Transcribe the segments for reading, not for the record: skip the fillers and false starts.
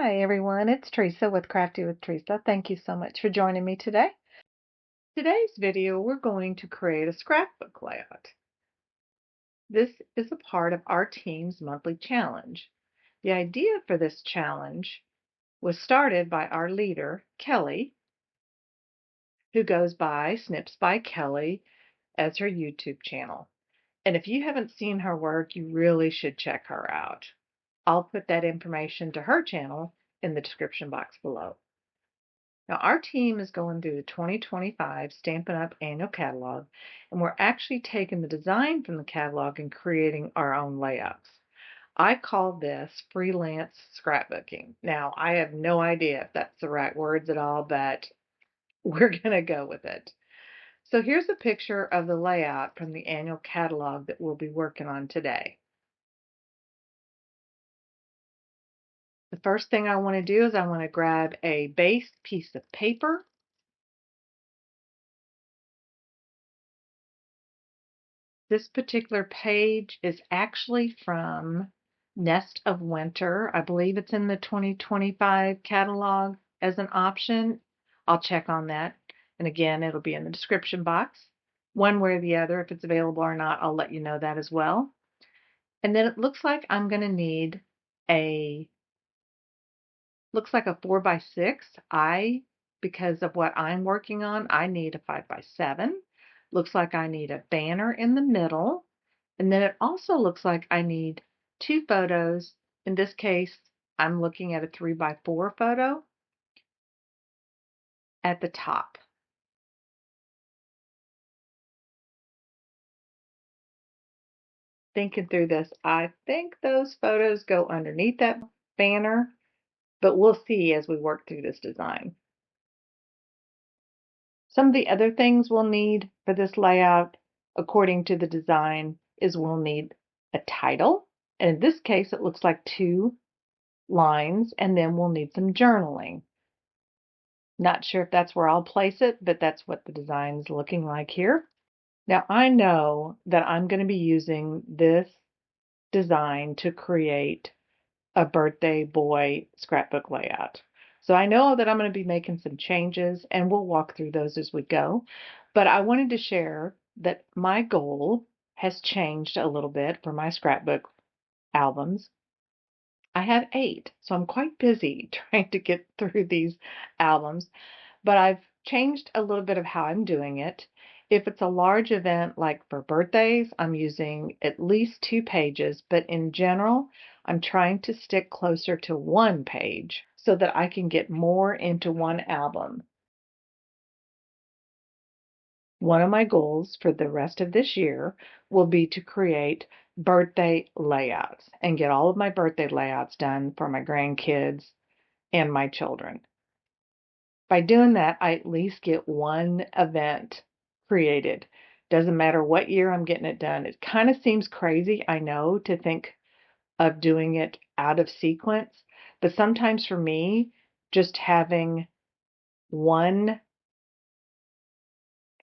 Hi everyone, it's Theresa with Crafty with Theresa. Thank you so much for joining me today. Today's video, we're going to create a scrapbook layout. This is a part of our team's monthly challenge. The idea for this challenge was started by our leader, Kelly, who goes by Snips by Kelly as her YouTube channel. And if you haven't seen her work, you really should check her out. I'll put that information to her channel in the description box below. Now, our team is going through the 2025 Stampin' Up! Annual Catalog, and we're actually taking the design from the catalog and creating our own layouts. I call this freelance scrapbooking. Now, I have no idea if that's the right words at all, but we're going to go with it. So here's a picture of the layout from the annual catalog that we'll be working on today. The first thing I want to do is I want to grab a base piece of paper. This particular page is actually from Nest of Winter. I believe it's in the 2025 catalog as an option. I'll check on that. And again, it'll be in the description box. One way or the other, if it's available or not, I'll let you know that as well. And then it looks like I'm going to need looks like a 4x6. Because of what I'm working on, I need a 5x7. Looks like I need a banner in the middle. And then it also looks like I need two photos. In this case, I'm looking at a 3x4 photo at the top. Thinking through this, I think those photos go underneath that banner, but we'll see as we work through this design. Some of the other things we'll need for this layout, according to the design, is we'll need a title. And in this case, it looks like 2 lines, and then we'll need some journaling. Not sure if that's where I'll place it, but that's what the design's looking like here. Now, I know that I'm going to be using this design to create a birthday boy scrapbook layout. So I know that I'm going to be making some changes, and we'll walk through those as we go. But I wanted to share that my goal has changed a little bit for my scrapbook albums. I have 8, so I'm quite busy trying to get through these albums, but I've changed a little bit of how I'm doing it. If it's a large event like for birthdays, I'm using at least 2 pages, but in general, I'm trying to stick closer to 1 page so that I can get more into one album. One of my goals for the rest of this year will be to create birthday layouts and get all of my birthday layouts done for my grandkids and my children. By doing that, I at least get one event created. Doesn't matter what year I'm getting it done. It kind of seems crazy, I know, to think of doing it out of sequence, but sometimes for me, just having one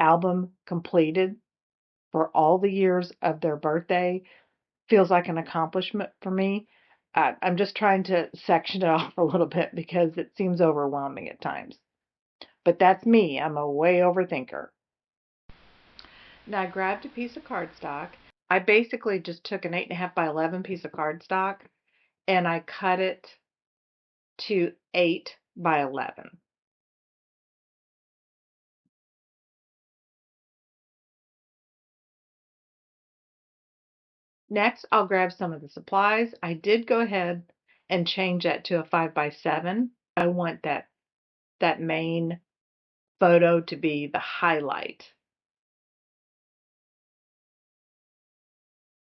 album completed for all the years of their birthday feels like an accomplishment for me. I'm just trying to section it off a little bit because it seems overwhelming at times. But that's me. I'm a way overthinker. Now I grabbed a piece of cardstock. I basically just took an 8.5 by 11 piece of cardstock and I cut it to 8 by 11. Next, I'll grab some of the supplies. I did go ahead and change that to a 5 by 7. I want that main photo to be the highlight.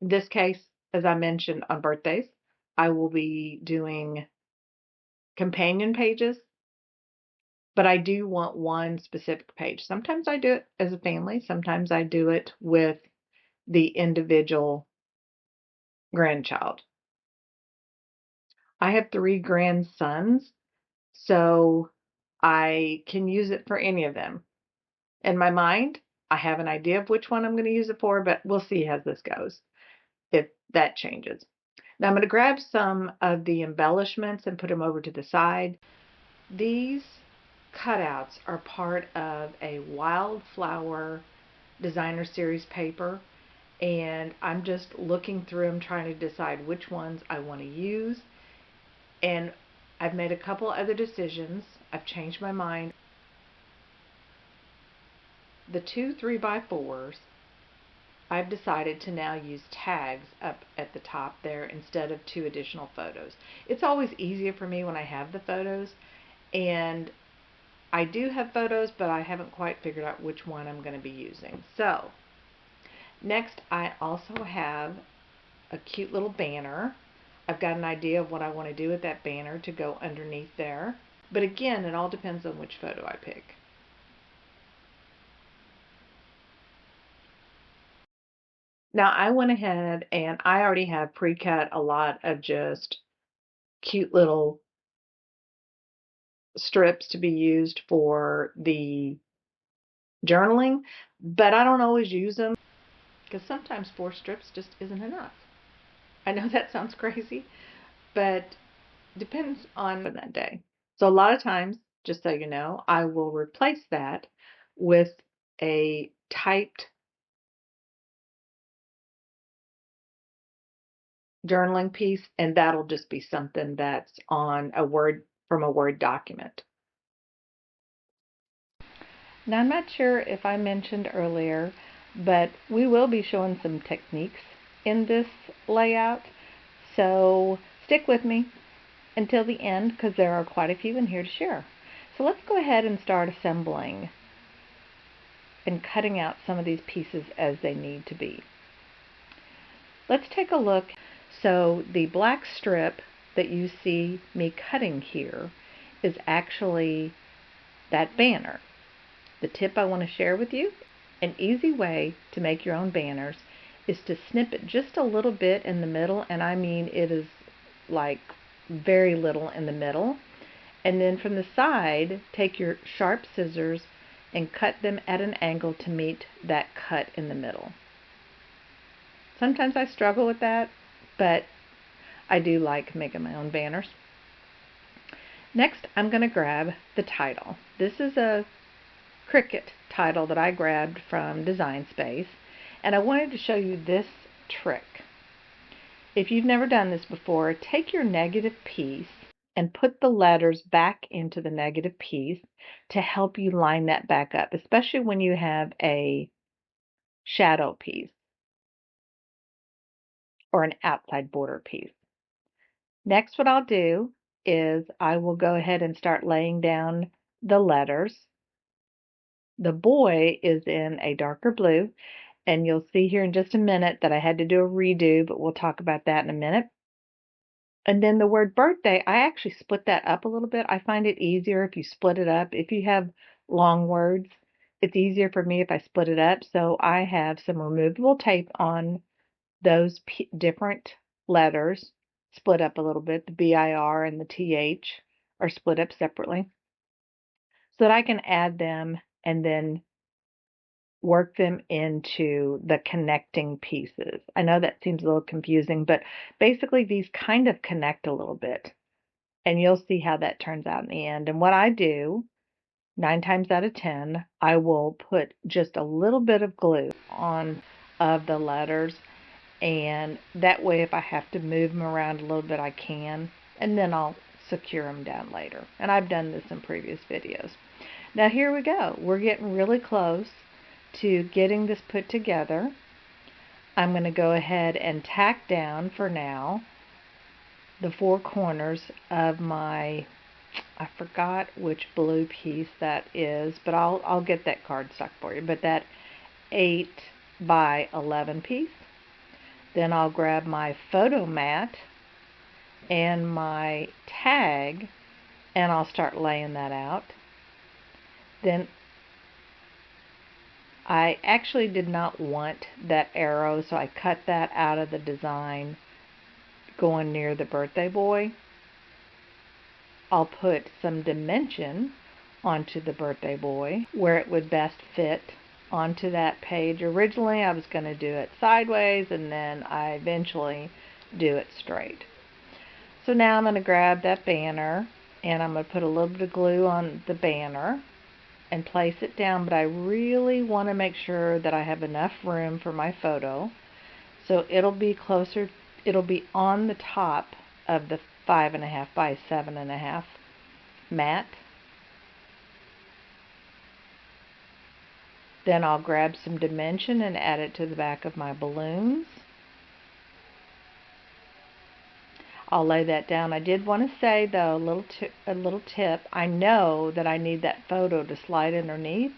In this case, as I mentioned on birthdays, I will be doing companion pages, but I do want one specific page. Sometimes I do it as a family, sometimes I do it with the individual grandchild. I have 3 grandsons, so I can use it for any of them. In my mind, I have an idea of which one I'm going to use it for, but we'll see as this goes, if that changes. Now I'm going to grab some of the embellishments and put them over to the side. These cutouts are part of a WILDFLOWER designer series paper, and I'm just looking through them trying to decide which ones I want to use. And I've made a couple other decisions. I've changed my mind. The two 3x4s, I've decided to now use tags up at the top there instead of 2 additional photos. It's always easier for me when I have the photos, and I do have photos, but I haven't quite figured out which one I'm going to be using. So next, I also have a cute little banner. I've got an idea of what I want to do with that banner to go underneath there. But again, it all depends on which photo I pick. Now I went ahead and I already have pre-cut a lot of just cute little strips to be used for the journaling, but I don't always use them because sometimes 4 strips just isn't enough. I know that sounds crazy, but depends on that day. So a lot of times, just so you know, I will replace that with a typed journaling piece, and that'll just be something that's on a Word, from a Word document. Now, I'm not sure if I mentioned earlier, but we will be showing some techniques in this layout, so stick with me until the end because there are quite a few in here to share. So let's go ahead and start assembling and cutting out some of these pieces as they need to be. Let's take a look. So the black strip that you see me cutting here is actually that banner. The tip I want to share with you, an easy way to make your own banners is to snip it just a little bit in the middle, and I mean it is like very little in the middle, and then from the side take your sharp scissors and cut them at an angle to meet that cut in the middle. Sometimes I struggle with that, but I do like making my own banners. Next, I'm going to grab the title. This is a Cricut title that I grabbed from Design Space, and I wanted to show you this trick. If you've never done this before, take your negative piece and put the letters back into the negative piece to help you line that back up, especially when you have a shadow piece or an outside border piece. Next, what I'll do is I will go ahead and start laying down the letters. The boy is in a darker blue, and you'll see here in just a minute that I had to do a redo, but we'll talk about that in a minute. And then the word birthday, I actually split that up a little bit. I find it easier if you split it up. If you have long words, it's easier for me if I split it up. So I have some removable tape on those different letters, split up a little bit. The BIR and the TH are split up separately so that I can add them and then work them into the connecting pieces. I know that seems a little confusing, but basically these kind of connect a little bit, and you'll see how that turns out in the end. And what I do, 9 times out of 10, I will put just a little bit of glue on of the letters, and that way if I have to move them around a little bit, I can, and then I'll secure them down later. And I've done this in previous videos. Now here we go. We're getting really close to getting this put together. I'm going to go ahead and tack down for now the 4 corners of my, I forgot which blue piece that is, but I'll get that cardstock for you, but that 8 by 11 piece. Then I'll grab my photo mat and my tag, and I'll start laying that out. Then I actually did not want that arrow, so I cut that out of the design going near the birthday boy. I'll put some dimension onto the birthday boy where it would best fit onto that page. Originally I was going to do it sideways, and then I eventually do it straight. So now I'm going to grab that banner and I'm going to put a little bit of glue on the banner and place it down, but I really want to make sure that I have enough room for my photo. So it'll be on the top of the 5.5 by 7.5 mat. Then I'll grab some dimension and add it to the back of my balloons. I'll lay that down. I did want to say though, a little tip. I know that I need that photo to slide underneath,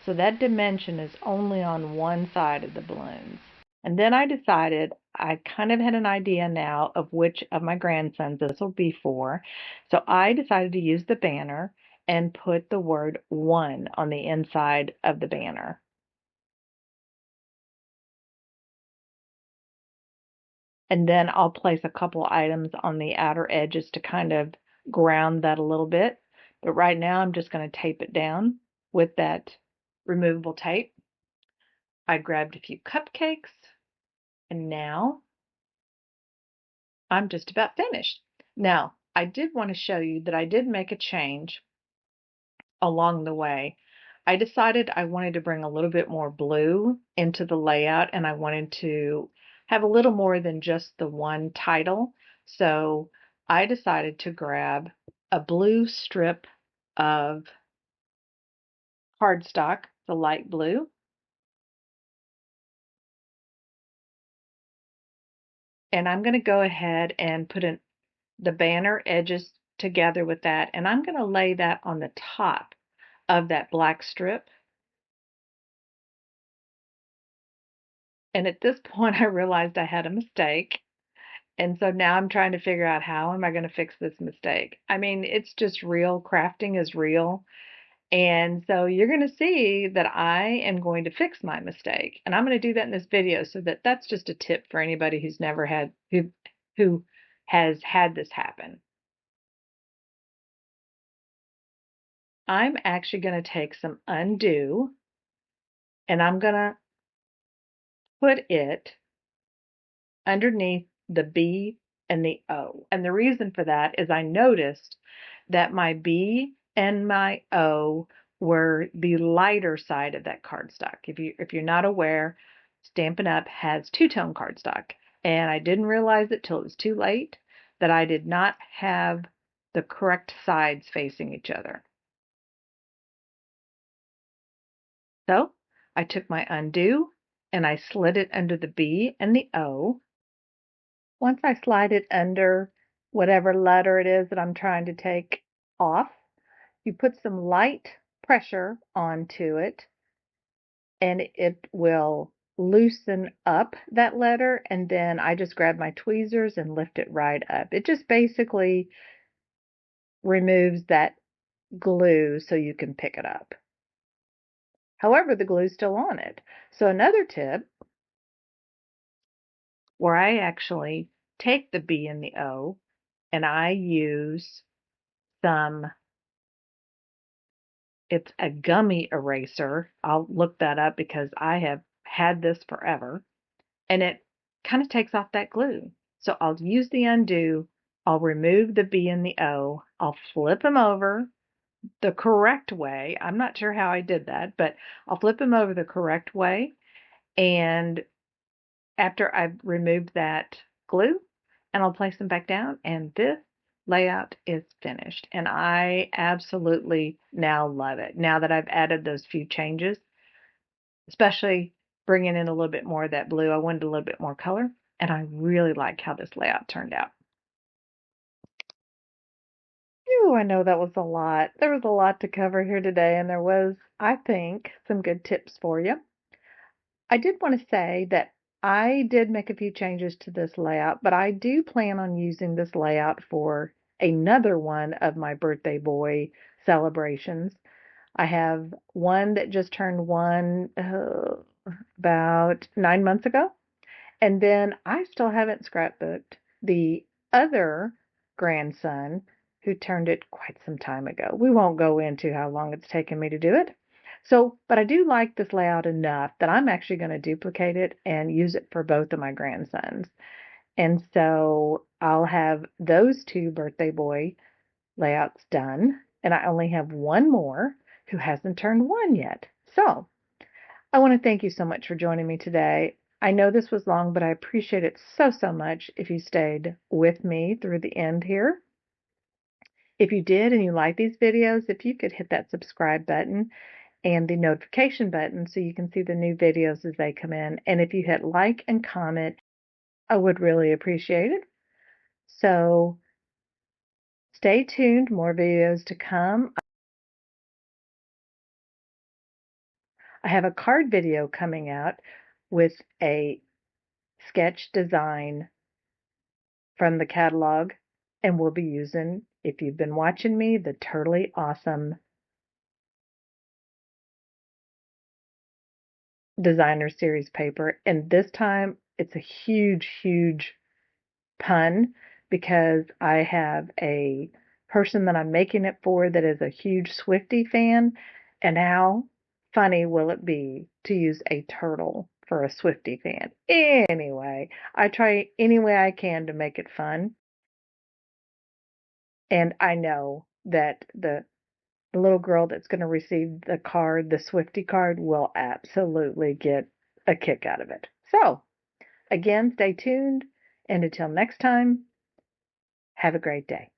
so that dimension is only on one side of the balloons. And then I decided, I kind of had an idea now of which of my grandsons this will be for. So I decided to use the banner and put the word one on the inside of the banner. And then I'll place a couple items on the outer edges to kind of ground that a little bit. But right now I'm just going to tape it down with that removable tape. I grabbed a few cupcakes and now I'm just about finished. Now, I did want to show you that I did make a change along the way. I decided I wanted to bring a little bit more blue into the layout and I wanted to have a little more than just the one title. So I decided to grab a blue strip of cardstock, the light blue, and I'm going to go ahead and put the banner edges together with that, and I'm going to lay that on the top of that black strip. And at this point, I realized I had a mistake. And so now I'm trying to figure out how am I going to fix this mistake. I mean, it's just real. Crafting is real. And so you're going to see that I am going to fix my mistake. And I'm going to do that in this video so that's just a tip for anybody who's never had, who has had this happen. I'm actually going to take some undo and I'm going to put it underneath the B and the O. And the reason for that is I noticed that my B and my O were the lighter side of that cardstock. If you're not aware, Stampin' Up! Has two-tone cardstock. And I didn't realize it till it was too late that I did not have the correct sides facing each other. So I took my undo and I slid it under the B and the O. Once I slide it under whatever letter it is that I'm trying to take off, you put some light pressure onto it and it will loosen up that letter, and then I just grab my tweezers and lift it right up. It just basically removes that glue so you can pick it up. However, the glue's still on it. So another tip where I actually take the B and the O and I use it's a gummy eraser. I'll look that up because I have had this forever. And it kind of takes off that glue. So I'll use the undo. I'll remove the B and the O. I'll flip them over the correct way. I'm not sure how I did that, but I'll flip them over the correct way. And after I've removed that glue, and I'll place them back down, and this layout is finished. And I absolutely now love it. Now that I've added those few changes, especially bringing in a little bit more of that blue, I wanted a little bit more color, and I really like how this layout turned out. Ooh, I know that was a lot. There was a lot to cover here today, and there was, I think, some good tips for you. I did want to say that I did make a few changes to this layout, but I do plan on using this layout for another one of my birthday boy celebrations. I have one that just turned one about 9 months ago, and then I still haven't scrapbooked the other grandson who turned it quite some time ago. We won't go into how long it's taken me to do it. So, but I do like this layout enough that I'm actually going to duplicate it and use it for both of my grandsons. And so I'll have those two birthday boy layouts done, and I only have one more who hasn't turned one yet. So I want to thank you so much for joining me today. I know this was long, but I appreciate it so, so much if you stayed with me through the end here. If you did and you like these videos, if you could hit that subscribe button and the notification button so you can see the new videos as they come in. And if you hit like and comment, I would really appreciate it. So stay tuned, more videos to come. I have a card video coming out with a sketch design from the catalog, and we'll be using, if you've been watching me, the Totally Awesome Designer Series paper. And this time it's a huge, huge pun because I have a person that I'm making it for that is a huge Swiftie fan. And how funny will it be to use a turtle for a Swiftie fan? Anyway, I try any way I can to make it fun. And I know that the little girl that's going to receive the card, the Swiftie card, will absolutely get a kick out of it. So, again, stay tuned. And until next time, have a great day.